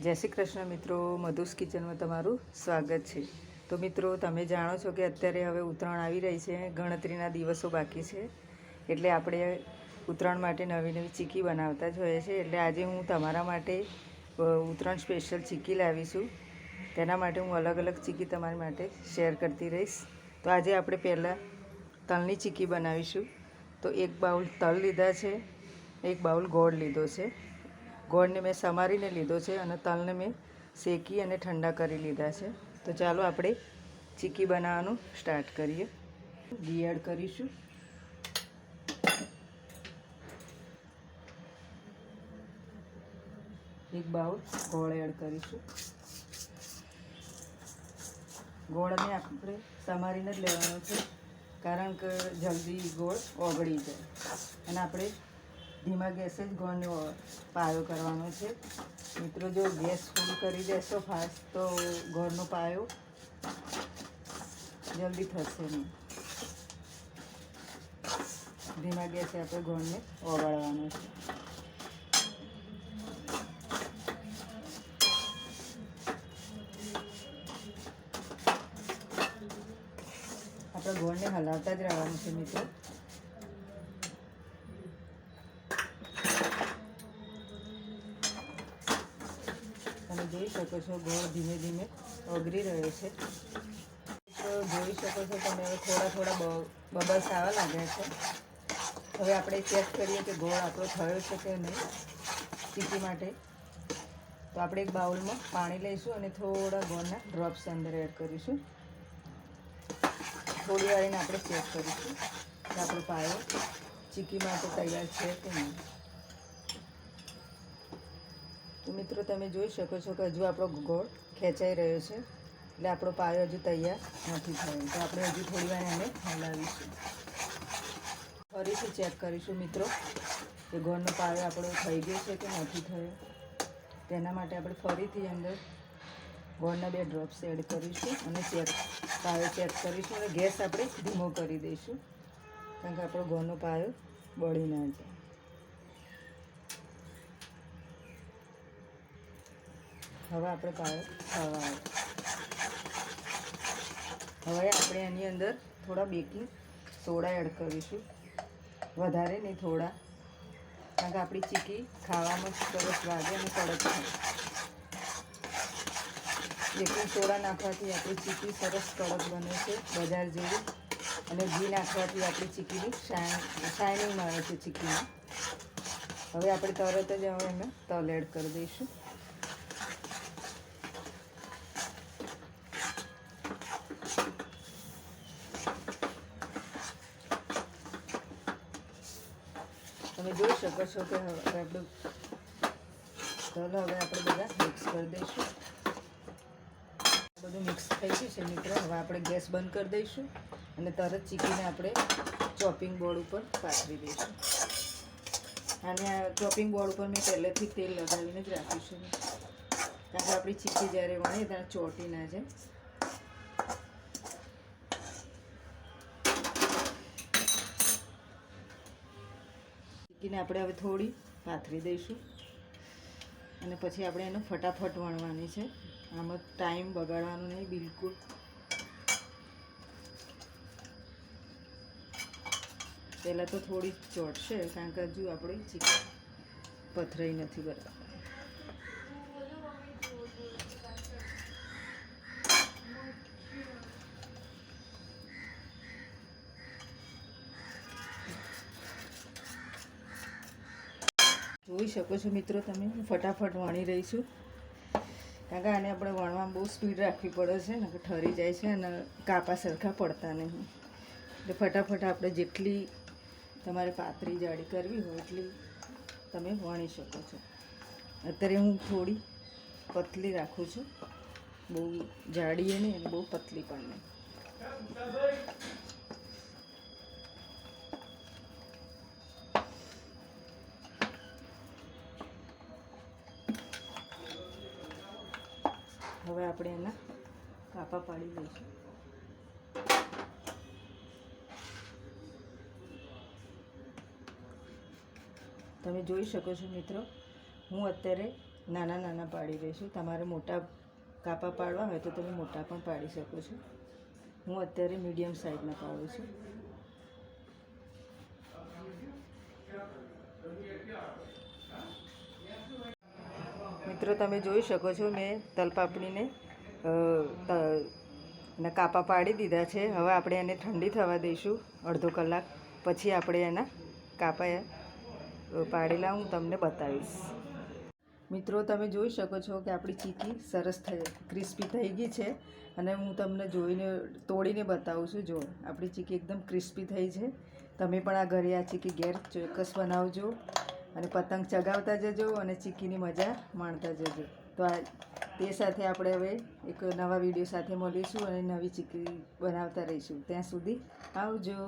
જય શ્રી કૃષ્ણ મિત્રો, મધુસ કિચનમાં તમારું સ્વાગત છે। તો મિત્રો, તમે જાણો છો કે અત્યારે હવે ઉત્તરાયણ આવી રહી છે, ગણતરીના દિવસો બાકી છે, એટલે આપણે ઉત્તરાયણ માટે નવી નવી ચીકી બનાવતા જ હોઈએ છીએ। એટલે આજે હું તમારા માટે ઉત્તરાયણ સ્પેશિયલ ચીકી લાવી છું। તેના માટે હું અલગ અલગ ચીકી તમારી માટે શેર કરતી રહીશ। તો આજે આપણે પહેલાં તલની ચીકી બનાવીશું। તો એક બાઉલ તલ લીધા છે, એક બાઉલ ગોળ લીધો છે। ગોળને મેં સમારીને લીધો છે અને તલને મેં શેકી અને ઠંડા કરી લીધા છે। તો ચાલો આપણે ચીકી બનાવવાનું સ્ટાર્ટ કરીએ। ઘી એડ કરીશું, એક બાઉલ ગોળ એડ કરીશું। ગોળને આપણે સમારીને જ લેવાનો છે, કારણ કે જલ્દી ગોળ ઓગળી જાય અને આપણે ધીમા ગેસે જ ગોળનો પાયો કરવાનો છે। મિત્રો, જો ગેસ ફૂલ કરી દેશો ફાસ્ટ તો ગોળનો પાયો જલ્દી થશે નહીં। ધીમા ગેસે આપણે ગોળને ઓગાળવાનો છે। આપણે ગોળને હલાવતા જ રહેવાનું છે મિત્રો। તમે જોઈ શકો છો ગોળ ધીમે ધીમે ઓગળી રહ્યો છે। તો જોઈ શકો છો તમે હવે થોડા બબલ્સ આવવા લાગ્યા છે। હવે આપણે ચેક કરીએ કે ગોળ આપણો થયો છે કે નહીં ચીકી માટે। તો આપણે એક બાઉલમાં પાણી લઈશું અને થોડા ગોળના ડ્રોપ્સ અંદર એડ કરીશું। થોડી વારીને આપણે ચેક કરીશું કે આપણો પાયો ચીકી માટે તૈયાર છે કે નહીં। તો મિત્રો, તમે જોઈ શકો છો કે હજુ આપણો ગોળ ખેંચાઈ રહ્યો છે, એટલે આપણો પાયો હજુ તૈયાર નથી થયો। તો આપણે હજુ થોડી વાર એને હલાવીશું। ફરીથી ચેક કરીશું મિત્રો કે ગોળનો પાયો આપણો થઈ ગયો છે કે નથી થયો। તેના માટે આપણે ફરીથી અંદર ગોળના 2 ડ્રોપ્સ એડ કરીશું અને પાયો ચેક કરીશું અને ગેસ આપણે ધીમો કરી દઈશું, કારણ કે આપણો ગોળનો પાયો બળી ના જાય। હવે આપણે પાયો થવા આવે। હવે આપણે એની અંદર થોડા બેકિંગ સોડા એડ કરીશું, વધારે નહીં થોડા, કારણ કે આપણી ચીકી ખાવામાં સરસ લાગે અને કડક થાય। બેકિંગ સોડા નાખવાથી આપણી ચીકી સરસ કડક બને છે, બજાર જેવી। અને ઘી નાખવાથી આપણી ચીકીની શાઇનિંગ મળે છે ચીકીમાં। હવે આપણે તરત જ એમાં તલ એડ કરી દઈશું। તમે જોઈ શકો છો કે હવે આપણું તલ હવે આપણે બધા મિક્સ કરી દઈશું। બધું મિક્સ થઈ ગયું છે મિત્રો। હવે આપણે ગેસ બંધ કરી દઈશું અને તરત ચીકીને આપણે ચોપિંગ બોર્ડ ઉપર પાથરી દઈશું। અને આ ચોપિંગ બોર્ડ ઉપર મેં પહેલેથી તેલ લગાવીને જ રાખ્યું છે, કારણ કે આપણી ચીકી જ્યારે વણે ત્યારે ચોંટી ના જાય। ચીકીને આપણે હવે થોડી પાથરી દઈશું અને પછી આપણે એને ફટાફટ વણવાની છે, આમાં ટાઈમ બગાડવાનો નહીં બિલકુલ। પહેલાં તો થોડી ચોટશે, કારણ કે હજુ આપણી ચીકી પથરાઈ નથી બરાબર। જોઈ શકો છો મિત્રો તમે, હું ફટાફટ વણી રહી છું, કારણ કે આને આપણે વણવામાં બહુ સ્પીડ રાખવી પડે છે ને, કે ઠરી જાય છે અને કાપા સરખા પડતા નહીં। એટલે ફટાફટ આપણે જેટલી તમારે પાતળી જાડી કરવી હોય એટલી તમે વણી શકો છો। અત્યારે હું થોડી પતલી રાખું છું, બહુ જાડી નહીં અને બહુ પતલી પણ નહીં। હવે આપણે એના કાપા પાડી દઈશું। તમે જોઈ શકો છો મિત્રો, હું અત્યારે નાના નાના પાડી લઈશું. તમારે મોટા કાપા પાડવા હોય તો તમે મોટા પણ પાડી શકો છો. હું અત્યારે મીડિયમ સાઇઝના પાડું છું. મિત્રો તમે જોઈ શકો છો મેં તલપાપડીને કાપા પાડી દીધા છે. હવે આપણે એને ઠંડી થવા દઈશું અડધો કલાક. પછી આપણે એના કાપા પાડેલા હું તમને બતાવીશ. મિત્રો તમે જોઈ શકો છો કે આપણી ચીકી સરસ ક્રિસ્પી થઈ ગઈ છે. અને હું તમને તોડીને બતાવું છું. જો આપણી ચીકી એકદમ ક્રિસ્પી થઈ છે. તમે પણ આ ઘરે આ ચીકી ઘેર ચોક્કસ બનાવજો અને પતંગ ચગાવતા જજો અને ચીકીની મજા માણતા જજો. તો તે સાથે આપણે હવે એક નવા વિડીયો સાથે મળીશું અને નવી ચીકી બનાવતા રહીશું. ત્યાં સુધી આવજો.